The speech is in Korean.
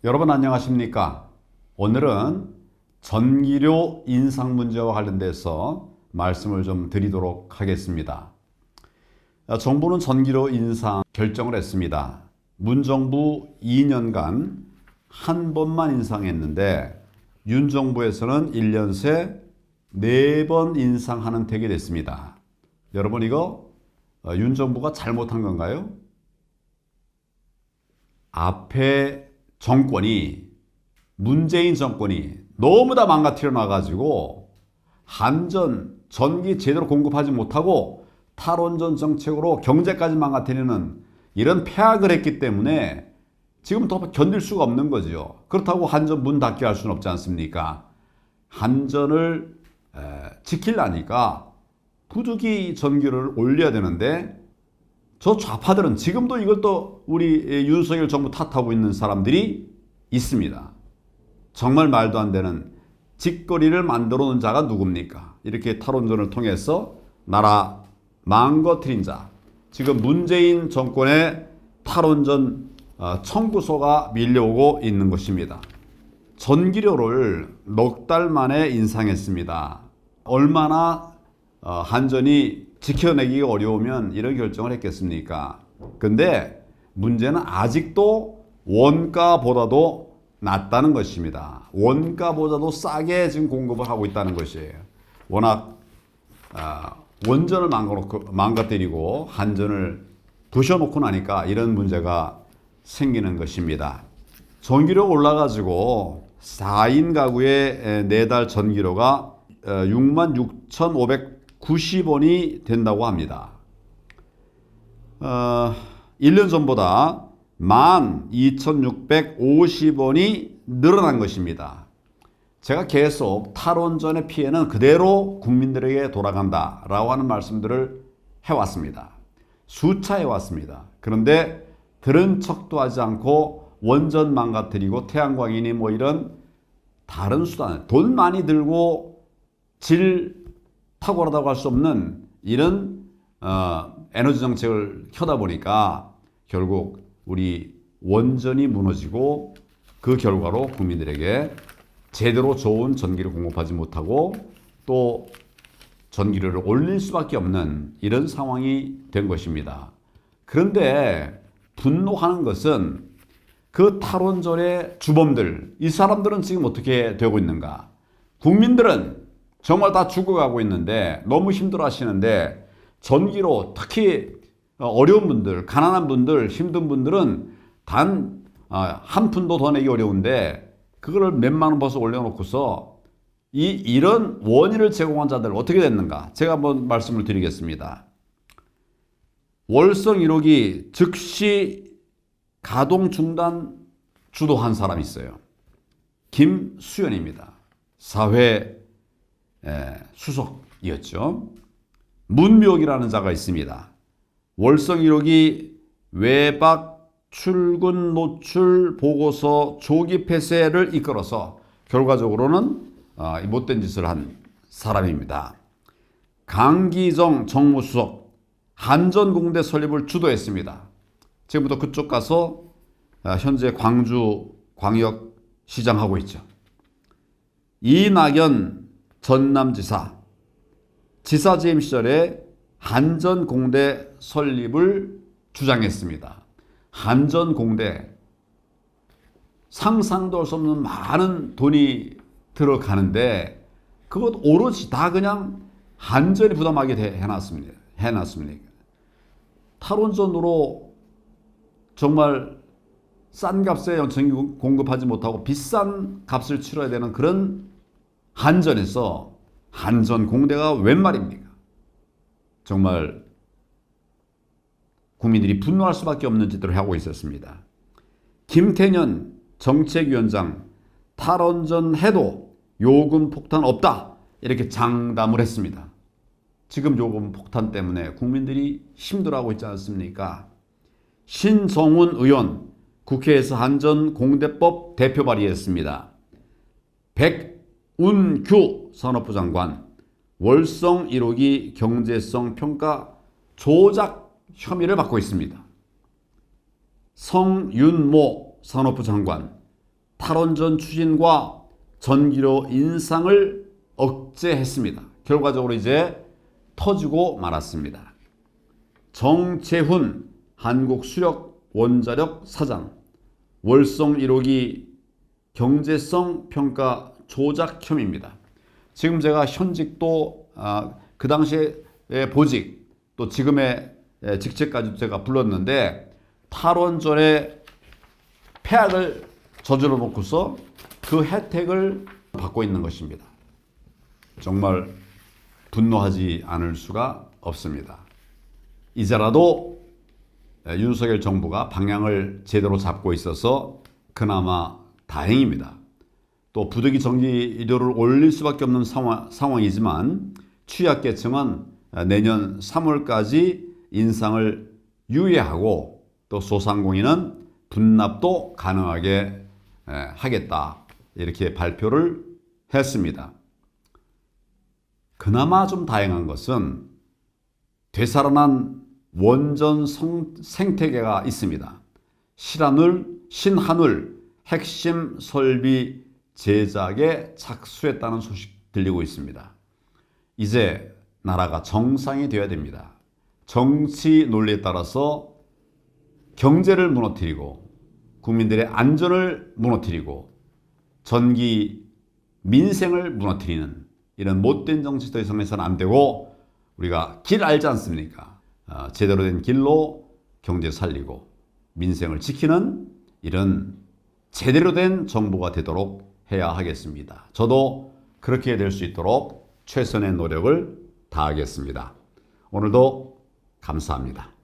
여러분 안녕하십니까? 오늘은 전기료 인상 문제와 관련돼서 말씀을 좀 드리도록 하겠습니다. 정부는 전기료 인상 결정을 했습니다. 문정부 2년간 한 번만 인상했는데 윤 정부에서는 1년 새 4번 인상하는 택이 됐습니다. 여러분 이거 윤 정부가 잘못한 건가요? 앞에 정권이 문재인 정권이 너무 다 망가뜨려 놔가지고 전기 제대로 공급하지 못하고 탈원전 정책으로 경제까지 망가뜨리는 이런 폐악을 했기 때문에 지금 더 견딜 수가 없는 거죠. 그렇다고 한전 문 닫게 할 수는 없지 않습니까? 한전을 지키려니까 부득이 전기료를 올려야 되는데 저 좌파들은 지금도 이걸 또 우리 윤석열 정부 탓하고 있는 사람들이 있습니다. 정말 말도 안 되는 짓거리를 만들어 놓은 자가 누굽니까? 이렇게 탈원전을 통해서 나라 망가뜨린 자. 지금 문재인 정권의 탈원전 청구서가 밀려오고 있는 것입니다. 전기료를 넉 달 만에 인상했습니다. 얼마나 한전이 지켜내기가 어려우면 이런 결정을 했겠습니까? 근데 문제는 아직도 원가보다도 낮다는 것입니다. 원가보다도 싸게 지금 공급을 하고 있다는 것이에요. 워낙 원전을 망가뜨리고 한전을 부셔놓고 나니까 이런 문제가 생기는 것입니다. 전기료가 올라가지고 4인 가구의 4달 전기료가 66,590원이 된다고 합니다. 1년 전보다 12,650원이 늘어난 것입니다. 제가 계속 탈원전의 피해는 그대로 국민들에게 돌아간다라고 하는 말씀들을 해왔습니다. 수차 해왔습니다. 그런데 들은 척도 하지 않고 원전 망가뜨리고 태양광이니 뭐 이런 다른 수단, 돈 많이 들고 질 탁월하다고 할 수 없는 이런 에너지 정책을 켜다 보니까 결국 우리 원전이 무너지고 그 결과로 국민들에게 제대로 좋은 전기를 공급하지 못하고 또 전기료를 올릴 수밖에 없는 이런 상황이 된 것입니다. 그런데 분노하는 것은 그 탈원전의 주범들, 이 사람들은 지금 어떻게 되고 있는가? 국민들은 정말 다 죽어가고 있는데 너무 힘들어 하시는데 전기로 특히 어려운 분들, 가난한 분들, 힘든 분들은 단 한 푼도 더 내기 어려운데 그거를 몇만 원 벌써 올려놓고서 이런 원인을 제공한 자들 어떻게 됐는가? 제가 한번 말씀을 드리겠습니다. 월성 1호기 즉시 가동 중단 주도한 사람이 있어요. 김수현입니다. 사회 수석이었죠. 문묘기라는 자가 있습니다. 월성 1호기 외박 출근 노출 보고서 조기 폐쇄를 이끌어서 결과적으로는 못된 짓을 한 사람입니다. 강기정 정무수석 한전공대 설립을 주도했습니다. 지금부터 그쪽 가서 현재 광주 광역시장 하고 있죠. 이낙연 전남지사 지사재임 시절에 한전공대 설립을 주장했습니다. 한전공대 상상도 할 수 없는 많은 돈이 들어가는데 그것 오로지 다 그냥 한전이 부담하게 해놨습니다. 탈원전으로 정말 싼 값에 전기 공급하지 못하고 비싼 값을 치러야 되는 그런 한전에서 한전공대가 웬 말입니까? 정말 국민들이 분노할 수밖에 없는 짓들을 하고 있었습니다. 김태년 정책위원장 탈원전 해도 요금 폭탄 없다 이렇게 장담을 했습니다. 지금 요금 폭탄 때문에 국민들이 힘들어하고 있지 않습니까? 신성훈 의원 국회에서 한전공대법 대표 발의했습니다. 백운규 산업부 장관 월성 1호기 경제성 평가 조작 혐의를 받고 있습니다. 성윤모 산업부 장관 탈원전 추진과 전기료 인상을 억제했습니다. 결과적으로 이제 터지고 말았습니다. 정재훈 한국수력원자력 사장, 월성 1호기 경제성 평가 조작 혐의입니다. 지금 제가 현직도 그 당시에 보직 또 지금의 직책까지 제가 불렀는데 탈원전의 폐악을 저질러 놓고서 그 혜택을 받고 있는 것입니다. 정말 분노하지 않을 수가 없습니다. 이제라도 윤석열 정부가 방향을 제대로 잡고 있어서 그나마 다행입니다. 또 부득이 전기료를 올릴 수밖에 없는 상황이지만 취약계층은 내년 3월까지 인상을 유예하고 또 소상공인은 분납도 가능하게 하겠다 이렇게 발표를 했습니다. 그나마 좀 다행한 것은 되살아난 원전 생태계가 있습니다. 신한울 핵심 설비 제작에 착수했다는 소식 들리고 있습니다. 이제 나라가 정상이 되어야 됩니다. 정치 논리에 따라서 경제를 무너뜨리고 국민들의 안전을 무너뜨리고 전기 민생을 무너뜨리는 이런 못된 정치 더 이상 해서는 안 되고 우리가 길 알지 않습니까? 제대로 된 길로 경제 살리고 민생을 지키는 이런 제대로 된 정부가 되도록 해야 하겠습니다. 저도 그렇게 될 수 있도록 최선의 노력을 다하겠습니다. 오늘도 감사합니다.